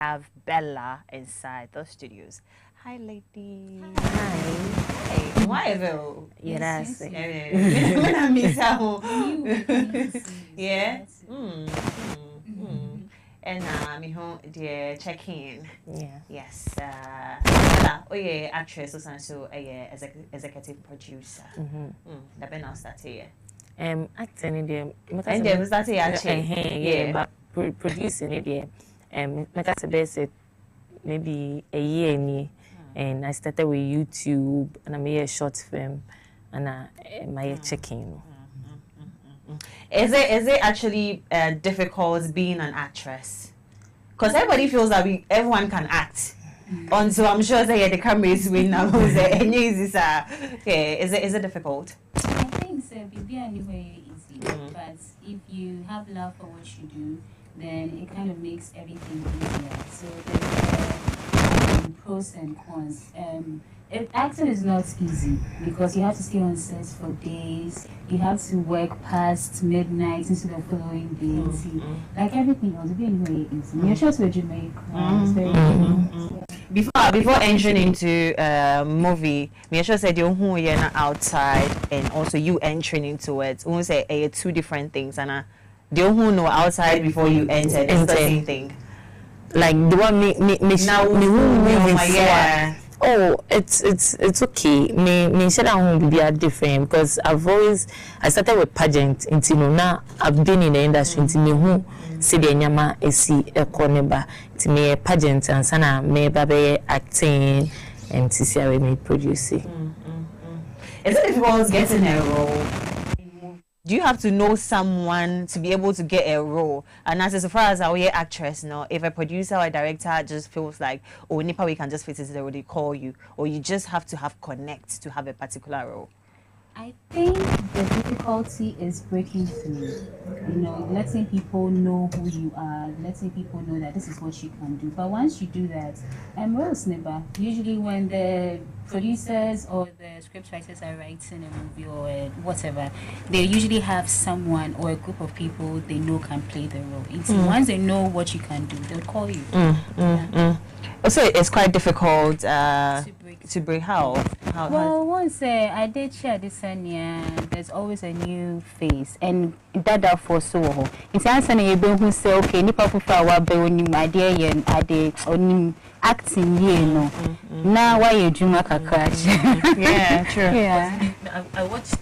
have Bella inside the studios. Hi, lady. Hi. Hey, why though? Yeah, that's it. When I miss out. Yeah. And me home dear check in. Yeah. Yes. Bella, oh yeah, actress also a executive producer. That been now start here. Acting in there. And there was that yeah, but producing it there. Like I said, maybe a year me, and I started with YouTube, and I made a short film, and I made checking. Is it actually difficult being an actress? Because everybody feels that everyone can act. Until I'm sure that the camera is winning. Is it difficult? I think so. Be anyway easy, but if you have love for what you do, then it kind of makes everything easier. So there's pros and cons. Acting is not easy because you have to stay on set for days. You have to work past midnight instead of following days. Like everything else, be anyway easy. Your shots were Jamaica. It's very Before entering into movie, me sure said you who you're outside and also you entering into it. We say two different things, and the who know outside before you enter. It's the same thing. Like the one me yeah. Oh, it's okay. Me said I won't be different because I started with pageant until now I've been in the industry until me who see the nyama esi ekoneba to me pageant and sana me babe acting and to see how me producing. Is it difficult getting a role? Do you have to know someone to be able to get a role? And as far as our actress, no, if a producer or a director just feels like, oh, Nipa, we can just fit it, they already call you, or you just have to have connect to have a particular role. I think the difficulty is breaking through. Letting people know who you are, letting people know that this is what you can do. But once you do that, usually when the producers or the script writers are writing a movie or whatever, they usually have someone or a group of people they know can play the role. Once they know what you can do, they'll call you. Also, it's quite difficult to break. How? Well, once I did share this there's always a new face, and that for so. It's answering a baby who say, okay, nipa fufa wa be onim idea yen ade onim acting now why you dream kakra. Yeah, true. Yeah. I watched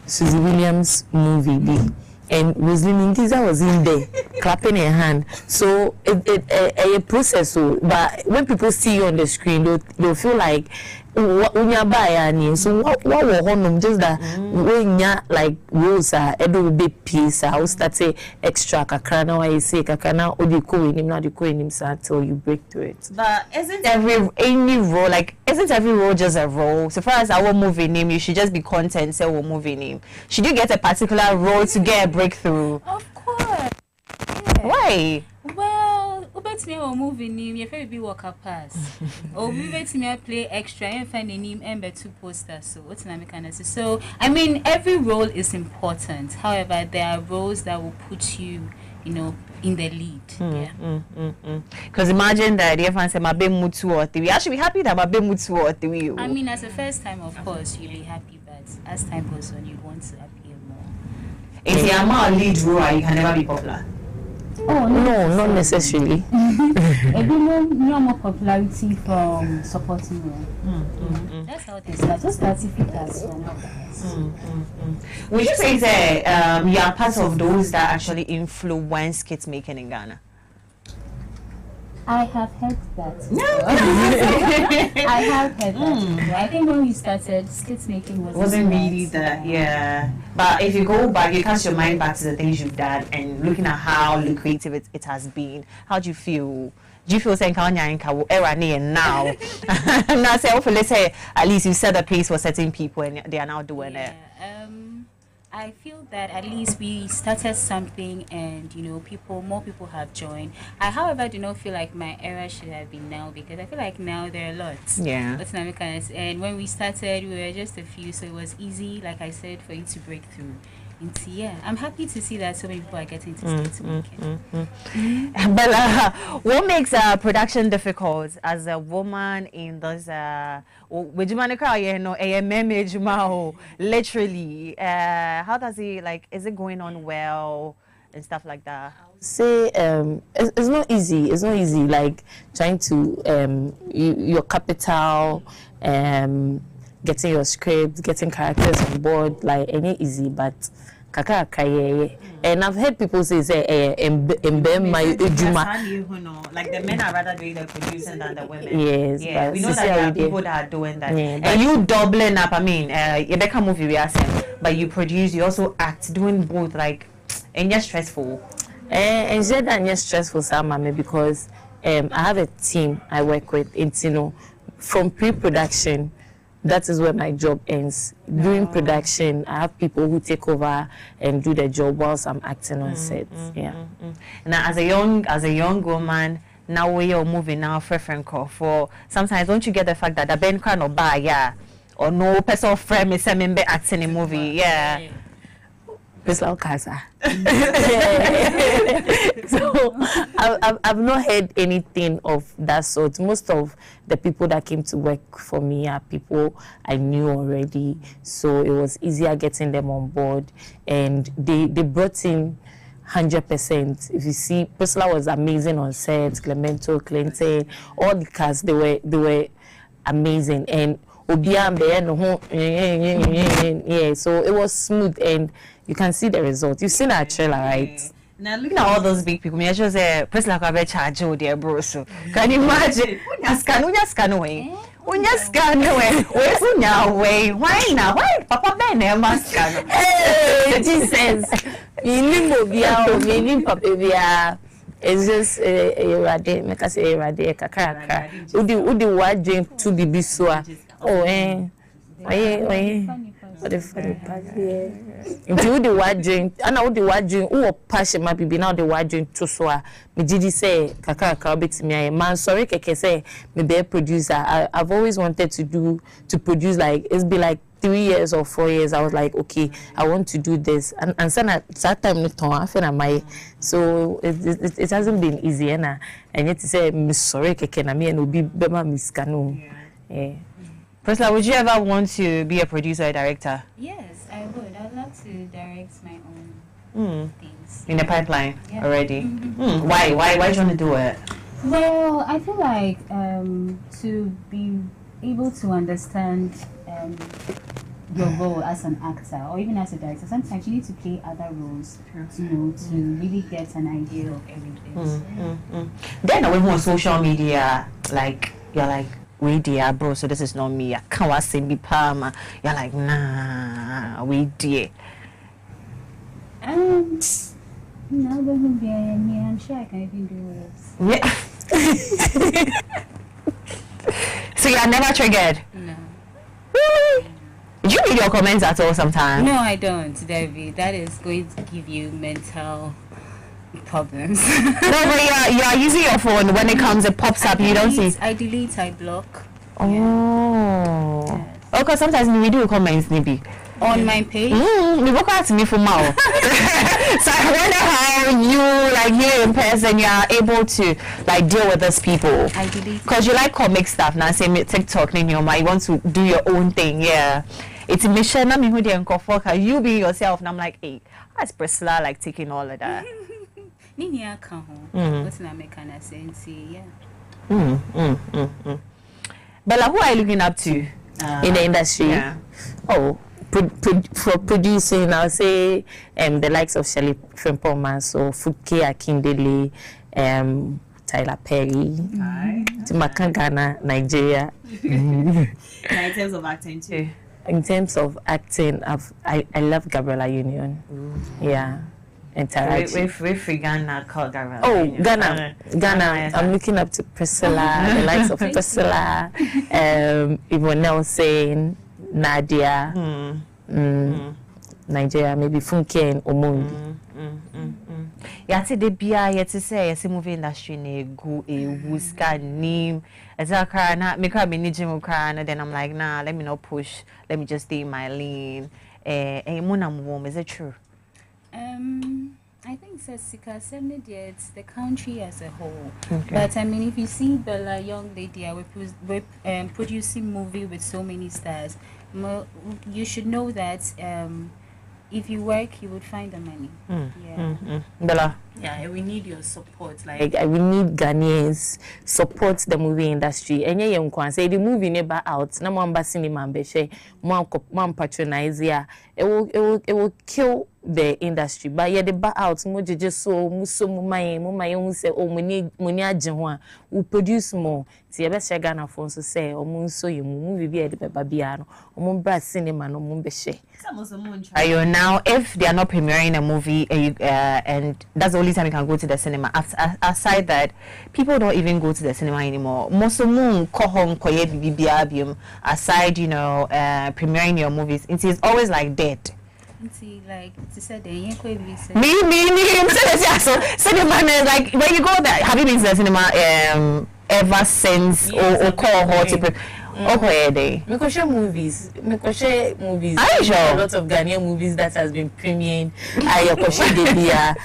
Susie Williams movie and Rosalind Ndiza was in there clapping her hand. So a process. So, but when people see you on the screen, they'll feel like when you're buying. So what honum just that when you like Rosa, edo be piece. I will start say extra kakra now. I say kakra now. Odi ko inim na di ko inim sa until you break through it. But isn't every role just a role? So far as our movie name, you should just be content. Say our movie name. Should you get a particular role to get a breakthrough? Of course. Yeah. Why? Well, ubet me or movie name, your favorite be walker pass. Or ubet me play extra and find a name and two posters. So what's an mechanism? So I mean, every role is important. However, there are roles that will put you, in the lead. Because imagine that if I say my be mutu or three, I should be happy that my be mutu or three. I mean, as a first time, of course, you'll be happy, but as time goes on, you want to appear more. If you are a lead role, you can never be popular. Oh no, not necessarily. A more popularity from supporting role. That's how they start. Just certificate as Would you say that you are part of those that actually influence skit making in Ghana? I have heard that. I have heard that. I think when we started, skit making wasn't really that. Yeah. But if you go back, you cast your mind back to the things you've done and looking at how lucrative it has been. How do you feel? Do you feel saying era now? Now say, let's say at least you set the pace for certain people and they are now doing it. I feel that at least we started something and more people have joined. I however do not feel like my era should have been now because I feel like now there are lots. Yeah. And when we started we were just a few, so it was easy, like I said, for you to break through. Yeah, I'm happy to see that so many people are getting to stay to make it. Bella, what makes production difficult as a woman in this would you literally how does it, like, is it going on well and stuff like that? Say it's not easy. It's not easy. Like trying to your capital, getting your script, getting characters on board. Like ain't easy, but kaka yeah. And I've heard people say my like the men are rather doing the producing than the women. Yes, yeah, we know that there are people that are doing that. Yeah, and you doubling up. I mean, you make a movie we are saying, but you produce, you also act, doing both. Like, and you're stressful. And it's stressful, Sammy, because I have a team I work with. It's, you know, from pre-production, that is where my job ends. During production, I have people who take over and do the job whilst I'm acting on set. Now, as a young woman, now we are moving now for sometimes don't you get the fact that the Ben can not buy, yeah, or no person friend is acting in a movie, yeah. So I've not heard anything of that sort. Most of the people that came to work for me are people I knew already, so it was easier getting them on board, and they brought in 100%. If you see, Priscilla was amazing on set, Clemento, Clinton, all the cast, they were amazing, and yeah, so it was smooth, and you can see the result. You've seen our trailer, right? Now looking at all those big people, me just say, "Press like a charge, oh dear bro." So can you imagine? Scan away. Where's way? Why now? Why, Papa Ben? Hey, Jesus! It's just a rade, make us say a rade, kakaka. Udi what drink to be so. Oh, what the funny part here. Until the white drink, and now the white drink, oh, passion might be now the white drink to soa. Me did say, Kaka, bit me, man, sorry, Keke say, me be a producer. I've always wanted to produce, like, it's been like 3 years or 4 years. I was like, okay, I want to do this. And so that time, I feel my, so it hasn't been easy, and yet to say, Miss sorry, Keke, na me, and will be Bema Miss Kanu. Yeah. Priscilla, would you ever want to be a producer or director? Yes, I would. I'd love to direct my own things. In the pipeline already? Why do you want to do it? Well, I feel like to be able to understand your role as an actor or even as a director, sometimes you need to play other roles, you know, to really get an idea of everything. Then away from social media, like, you're like, we dear bro, so this is not me. I can't say be palma. You're like, nah, we dear. No, but I'm sure I can even do Yeah. it. So you are never triggered? No. Really? Do you read your comments at all sometimes? No, I don't, David. That is going to give you mental problems. No, but you are using your phone. When it comes, it pops up. You don't see. I delete, I block. Oh. Yeah. Yes. Okay, sometimes we do comments, maybe. On my page? We walk out to me for more. So I wonder how you, like, here in person, you are able to, like, deal with those people. I delete. Because you like comic stuff. Now, say, TikTok, you want to do your own thing, yeah. It's Michelle, you being yourself, and I'm like, hey, how's Priscilla, like, taking all of that? Bella, who are you looking up to in the industry? Yeah. Oh, for producing, I'll say the likes of Shelley Frimpoma, so Fuke Akindele, Tyler Perry, Ghana, Nigeria. In terms of acting too. In terms of acting, I love Gabriella Union. Yeah. We're Ghana called Ghana. Oh, Ghana. I'm looking up to Priscilla, the likes of Priscilla, Yvonne Nelson, Nadia, Nigeria, maybe Funke and Omondi. Yate de bia yete say yesi movie industry ne go wuska name. Ezakara na me kra me ni gym kra, then I'm like, nah, let me not push. Let me just stay in my lane. Munam wom, is it true? I think it's Sika 70, it's the country as a whole. Okay. But I mean, if you see Bella, young lady, we're producing movie with so many stars. You should know that if you work, you would find the money. Yeah. Bella. Yeah, we need your support. Like we need Ghanaians support the movie industry. Enye ye nkwan say the movie never out. Na mo cinema ambeshe, mo patronize ya. It will kill the industry. But yeah, the ba out mo jeje so mu maye hu say oh money agye ho a we produce more. Ti ye be share Ghana for so say o mo nso ye mu movie bi e de beba bia no. O mo bra cinema no mo be share. Now, if they are not premiering a movie and that's the only time you can go to the cinema, aside that, people don't even go to the cinema anymore. Aside, premiering your movies, it is always like dead. Like Cinema is like when you go there. Have you been to the cinema ever since or call her okay, they. Mikoshe movies. Are you sure? A lot of Ghanaian movies that has been premiering. Ayokoshe Debia.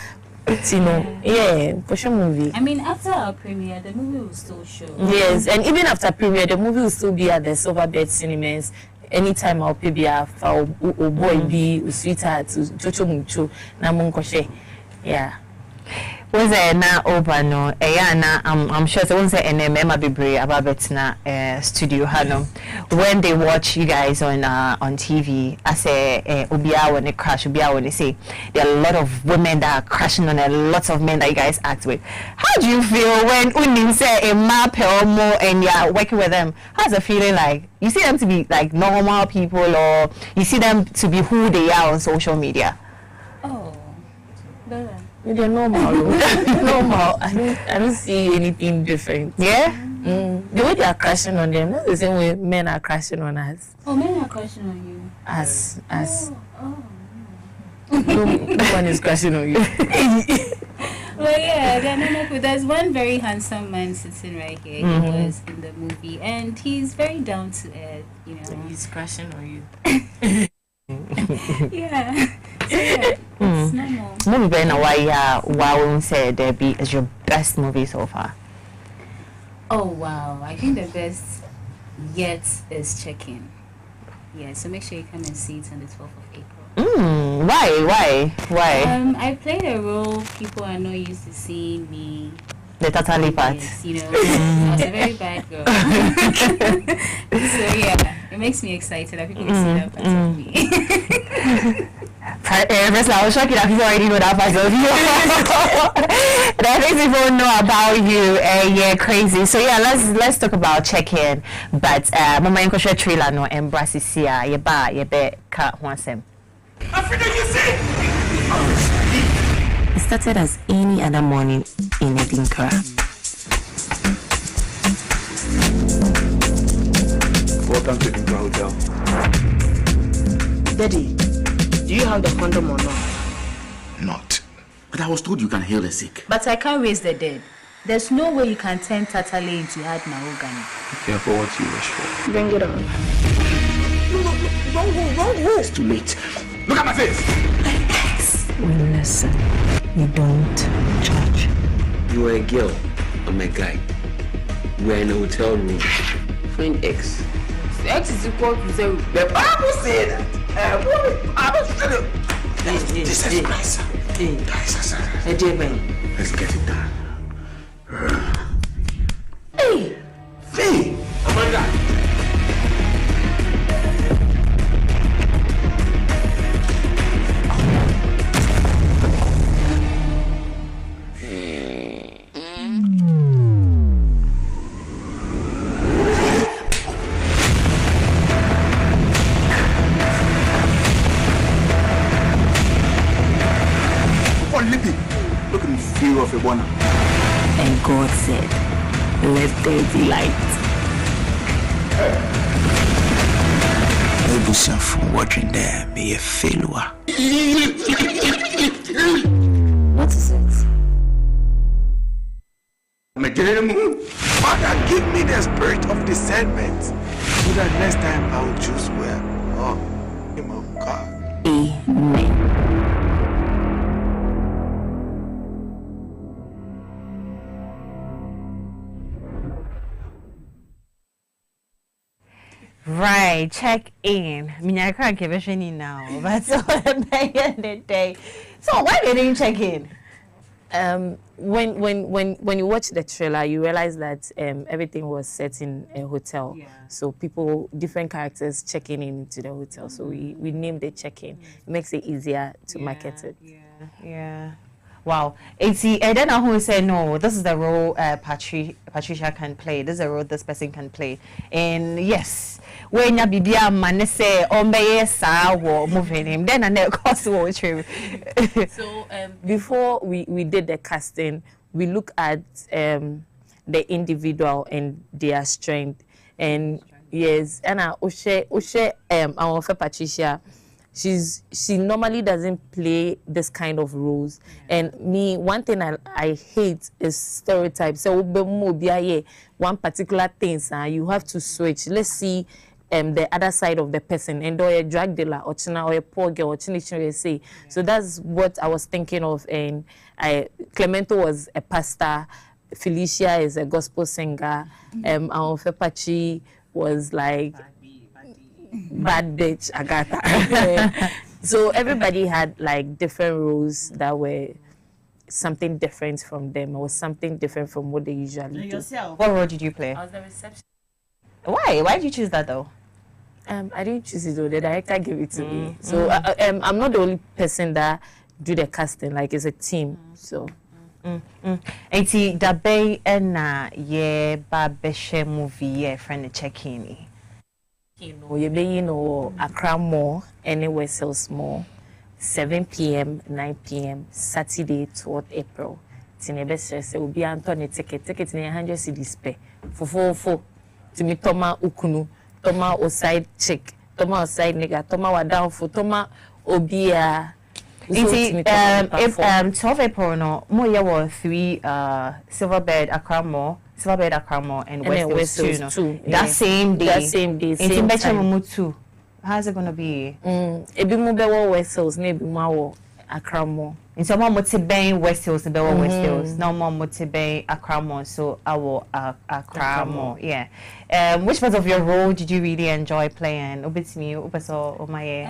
Yeah, Mikoshe movie. I mean, after our premiere, the movie will still show. Yes, and even after premiere, the movie will still be at the Silverbed Cinemas. Anytime I'll pay for boy be sweetheart to Jocho Mucho na Munkoshe. Yeah. Was there na over no I'm sure so won't say NMM be brave about betina studio hano when they watch you guys on TV. I say Ubia when they crash Ubia when they say there are a lot of women that are crashing on a lot of men that you guys act with. How do you feel when unim say a map or more and you're working with them? How's the feeling like? You see them to be like normal people or you see them to be who they are on social media? Oh, Bella. They're normal. Normal. I don't see anything different. Yeah? The way they are crashing on them, not the same way men are crashing on us. Oh, men are crashing on you. Us. Oh. No one is crashing on you. Well, yeah, there's one very handsome man sitting right here. He was in the movie, and he's very down to earth, He's crashing on you. Yeah. So, yeah, it's normal. Movie Ben why say Debbie is your best movie so far? Oh wow, I think the best yet is Check-In. Yeah, so make sure you come and see it on the 12th of April. Why? I played a role people are not used to seeing me. The totally part. Yes, I was a very bad girl. So yeah, it makes me excited that people can see that part of me. First, I was shocked that people already know that part of you. That makes people know about you. Yeah, crazy. So yeah, let's talk about Check-In. But Mama Nkoshe trailer no embrace sia ye be ka hwansem. Africa, you see? It started as any other morning in Edinkara. Welcome to the Hotel. Daddy, do you have the condom or not? Not. But I was told you can heal the sick. But I can't raise the dead. There's no way you can turn Tatale into hard mahogany. Be careful what you wish for. Bring it on. Don't go. It's too late. Look at my face. Listen, you don't judge. You are a girl, I'm a guy. We're in a hotel room. Find X. X is equal to 0. The Bible said that. This is nice. Let's get it done. Hey! Hey! Amanda! Look at the fear of a one. And God said, let there be light. Ebusa from watching there be a failure. What is it? Father, give me the spirit of discernment so that next time I'll choose well. Oh, name of God. Amen. Right, check in. I can't give any now, but so the day. So why didn't you check in? When you watch the trailer, you realize that everything was set in a hotel. Yeah. So people, different characters checking into the hotel. So we named it check-in. It makes it easier to market it. Yeah. Wow. And then who say no, this is the role Patricia can play. This is a role this person can play. And yes, when you be man say ombe sa wo moving him, then and the cost will true. So before we did the casting, we look at the individual and their strength. And yes, and our Patricia, she normally doesn't play this kind of roles. And me, one thing I hate is stereotypes. So one particular thing, you have to switch. Let's see the other side of the person, and or a drug dealer or a poor girl or say. So that's what I was thinking of. And Clemento was a pastor, Felicia is a gospel singer, our Fepachi was like bad bitch Agatha. So everybody had like different roles that were something different from them, or something different from what they usually do. What role did you play? I was the reception. Why did you choose that though? I didn't choose it though. The director gave it to me. So I'm not the only person that do the casting. Like it's a team. So. Eti dabe na ye babeshe movie ye friend check-in. You know, Accra Mall, anywhere Sales Mall, 7 p.m., 9 p.m., Saturday, 12th April. Tinebes will be Anthony ticket in 100 cedis pay for 4 to me Toma Ukunu, Toma outside chick, Toma outside nigga, Toma wa down for Toma Obia. If 12 April no, more year was 3 Silverbird Accra Mall. Silverbird Accra Mall and West Hills too. Yeah. That same day. Same time. Too. How's it gonna be? Ebi mo bewo West Hills, na ebi mo awo Accra Mall. And so more motivating West Hills, the bewo West Hills. Now more motivating Accra Mall, so our Accra Mall. Yeah. Which part of your role did you really enjoy playing? Obetimi, obeso, omaye.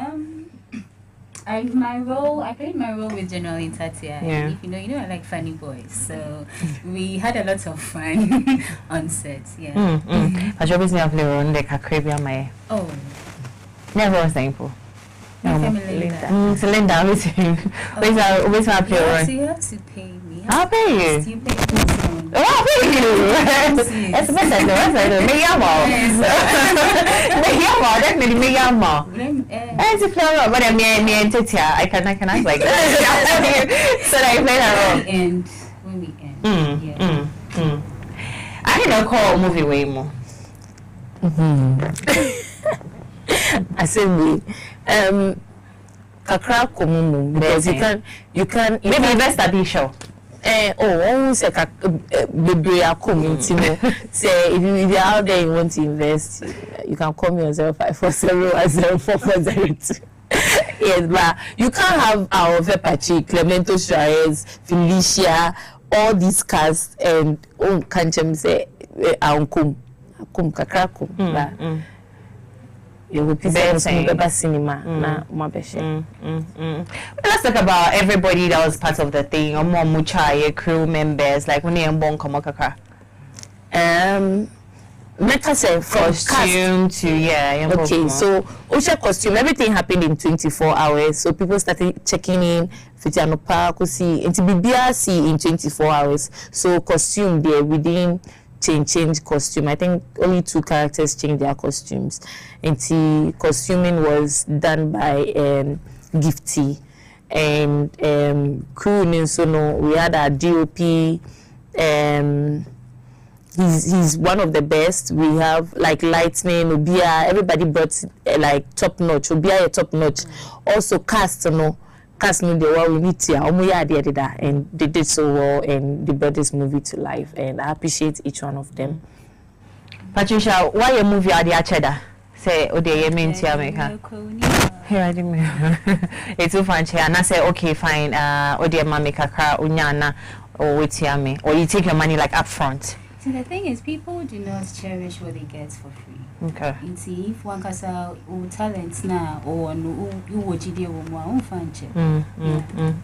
I played my role with General Intatia. Yeah. If you know, I like funny boys, so we had a lot of fun on set. Yeah. I just play role in the Caribbean, my. Oh. Never was thankful. Linda. So Linda, always my play role. So you have to pay me. I'll pay you. You pay me. Oh, thank you. It's better. Me definitely me It's a flower, but me and Titia. I can act like that. So I play that role. When we end. I didn't call movie way more. I said we Kakra Komumu, because you can maybe invest at the show. Almost like a community. Say if you're out there and you want to invest, you can call me on 0540 0442. Yes, but you can't have our Vepachi, Clemento Suarez, Felicia, all these cast and can't say Aunkum Kakrakum. You will be cinema. Let's talk about everybody that was part of the thing, or more Muchai crew members, like when you're born Komokaka. Meta say costume to okay, so Osha costume, everything happened in 24 hours. So people started checking in, Fitiano Park, see, into BBRC in 24 hours. So costume there within change costume. I think only 2 characters changed their costumes. And the costuming was done by Gifty and crew Ninsono. We had our DOP. He's one of the best. We have like Lightning, Obia. Everybody brought like top notch. Obia top notch. Also cast no the well we need to and they did so well and they brought this movie to life, and I appreciate each one of them. Patricia, why your movie are the Acheda? Say Ode you mean to America. Here I didn't it's too fun and I say okay fine Ode Mamika Kra Unyana or with me, or you take your money like up front. So the thing is, people do not cherish what they get for free. Okay. You see, if one has a talent now or no, you watch it one function.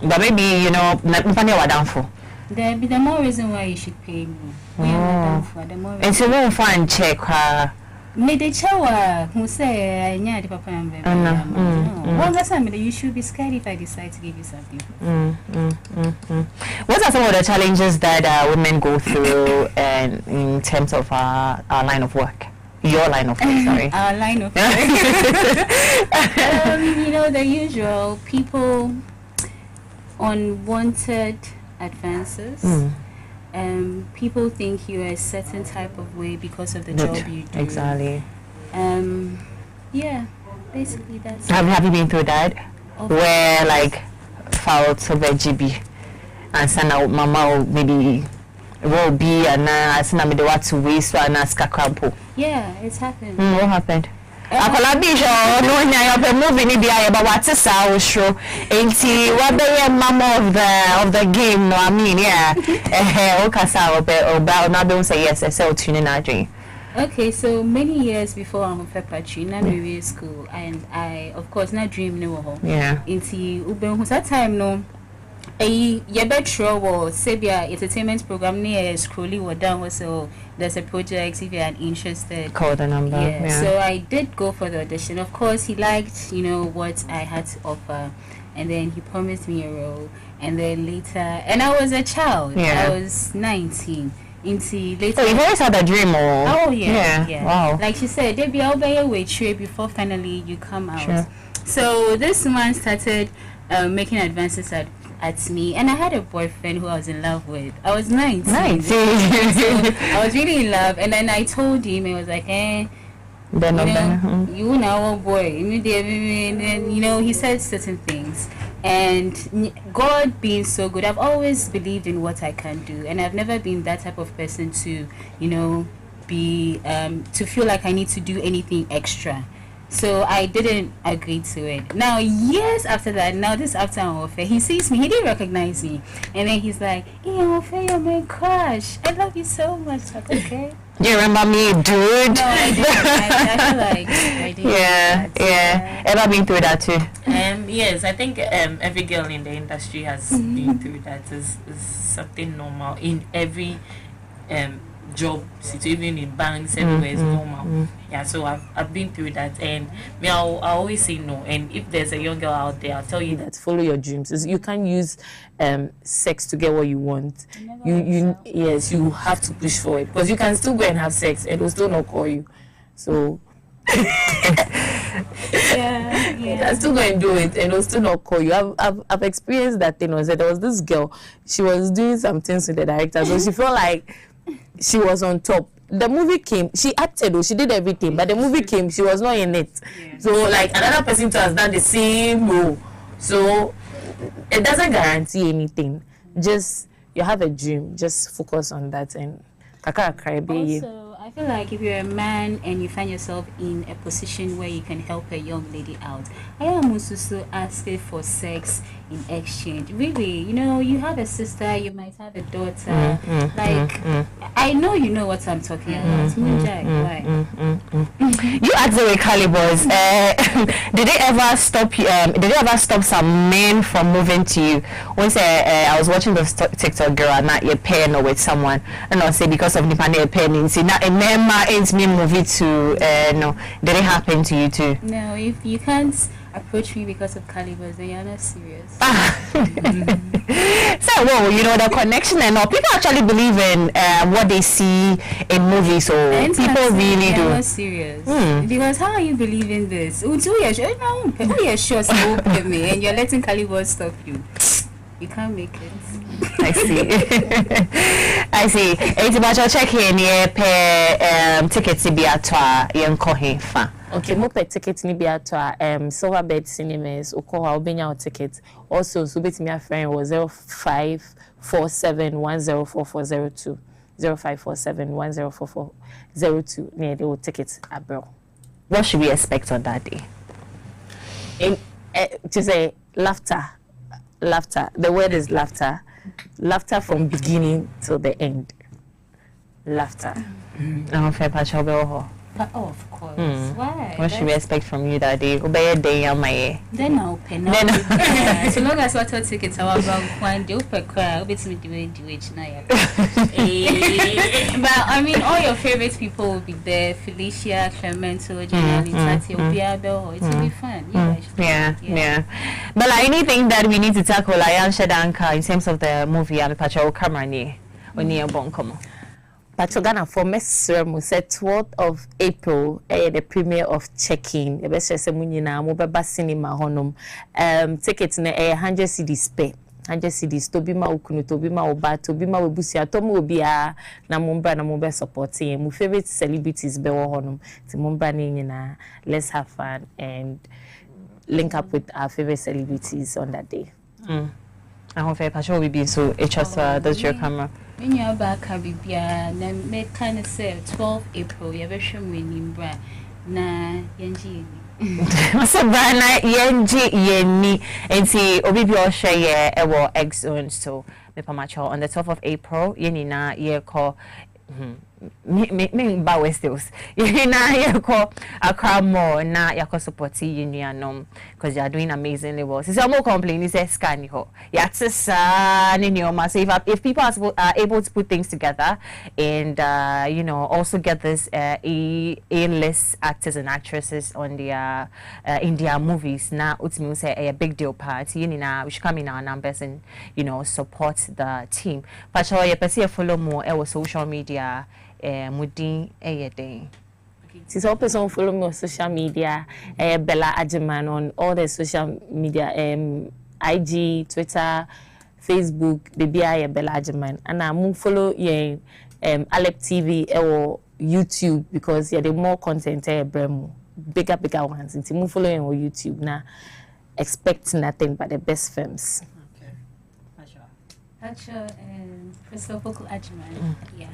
But maybe you know, what down for. There be the more reason why you should pay me. The more And so won't find check her. May the chowa who say I need the papa and baby. One time you should be scared if I decide to give you something. What are some of the challenges that women go through in terms of our line of work? Your line of work, sorry. Our line of work. You know, the usual people, unwanted advances. People think you're a certain type of way because of the job you do. Exactly. Yeah, basically that's Have you been through that? Where like foul to GB and send out mama or maybe will be and send me the what to waste and ask a crampo. Yeah, it's happened. What happened? Akolabisho no nya your movie ni bia but what is our show enti what be mama of the game no I mean yeah o kasa oba na be say yes say tune na dream. Okay, so many years before I'm Patri, na Mary school, and I of course not dream no. Yeah. Enti ube that time no. Yebetro was Sebia entertainment program near scrolly or down so there's a project if you're interested. Call the number. Yeah. So I did go for the audition. Of course he liked, you know, what I had to offer, and then he promised me a role, and then later and I was a child. Yeah. I was 19. Into later. So you've always had a dream or oh yeah. Wow. Like she said, there be a way before finally you come out. Sure. So this man started making advances at me, and I had a boyfriend who I was in love with. I was 19. So I was really in love, and then I told him, I was like, you know, boy, and you know, he said certain things, and God being so good, I've always believed in what I can do, and I've never been that type of person to, you know, be to feel like I need to do anything extra. So I didn't agree to it. Now years after that, now this after Ofe, he sees me, he didn't recognize me, and then he's like, "Hey Ofe, you're my crush. I love you so much." Like, okay. You remember me, dude? No, I didn't. I feel like I didn't. Yeah. Ever been through that too? Yes, I think every girl in the industry has been through that. Is something normal in every job situation, even in banks, everywhere is normal. Yeah, so I've been through that, and I always say no. And if there's a young girl out there, I'll tell you that Follow your dreams. You can't use sex to get what you want. Yes, you have to push for it, because you can still go and have sex and it will still not call you. So you can still go and do it and it will still not call you. I've experienced that thing. There was this girl, she was doing some things with the director, so she felt like she was on top. The movie came, she acted, she did everything, but the movie came, she was not in it. So like another person has done the same role. So it doesn't guarantee anything. Just you have a dream, just focus on that and also, I feel like if you're a man and you find yourself in a position where you can help a young lady out, I am also asking for sex in exchange. Really, you know, you have a sister, you might have a daughter. I know you know what I'm talking about. Why? You asked the calibers. Did they ever stop you? Did they ever stop some men from moving to you? Once I was watching this TikTok girl and not your pen or with someone, and I'll say because of the panel pen, see now a member ain't me moving to no. Did it happen to you too? No, if you can't approach me because of calibers, then you're not serious. So, well, you know, the connection and all. People actually believe in what they see in movies, so people really do. You're not serious. Because how are you believing this? And you're letting calibers stop you. You can't make it. I see. It's about your check here near pay tickets to be at fa. Okay, mo pay tickets ni be at Silverbed Cinemas Okoha Obenya tickets. Also, so bet me a friend was 0547104402. 0547104402 near the tickets abroad. What should we expect on that day? To say laughter. The word is laughter. Laughter from beginning till the end. laughter. Fair patch over. Oh, of course. Why? What should we expect from you that day? Obey a day on my Then I'll pay now. So long as what tickets are about one day per crowd, it's me doing it now. But I mean, all your favorite people will be there. Felicia, Clemento, Janelle, Tati, Obiado. It will be fun. Yeah. But like anything that we need to tackle, like Shadanka, in terms of the movie, I'm patcho camera ni oni ebon komo. Ghana for Messeremu said 12th of April, the premiere of Check-In. The best Semunina, Mobaba Cinema Honum. Tickets in 100 CDs pay. 100 CDs. Tobima Ukunu, Tobima Oba, Tobima Obusia, Tomu Obia, na Mumba supporting. My favorite celebrities Bewo Honum. Timumba Nina. Let's have fun and link up with our favorite celebrities on that day. I hope Pacho will be so HSR. That's your camera. When you're back, Caribbean, then make kind of say 12 April, you ever show me in Bra. Na Yenji. What's a brand like Yenji Yeni? And see, Obi share Ewo X Zone. So, me pamacho on the 12th of April, Yeni na ye call. Me bawe stills. Na ye call a crowd more na yako supporti union because you are doing amazingly well. So I'm more complaining say scan ho. Yatsa so if people are able to put things together and also get this A-list actors and actresses on their in their movies now ultimately say a big deal party we should come in our numbers and support the team. But you follow more our social media Mudin day. Since all person follow me on social media, Bella Ajiman on all the social media, IG, Twitter, Facebook, baby I Bella Ajiman, and I follow Alep TV or YouTube because the more content bigger ones. Since you follow on YouTube now, expect nothing but the best films. Pacho and Christopher Ajiman, yeah.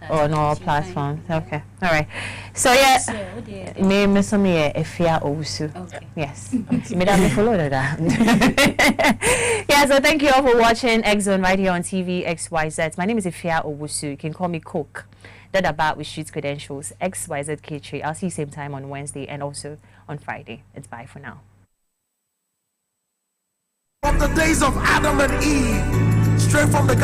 On all platforms. Okay. All right. So me miss me Afia Owusu. Okay. Yes. Me that follow that. Yeah. So thank you all for watching X Zone right here on TV XYZ. My name is Afia Owusu. You can call me Coke. That about with street credentials. XYZ K3. I'll see you same time on Wednesday and also on Friday. It's bye for now. From the days of Adam and Eve, straight from the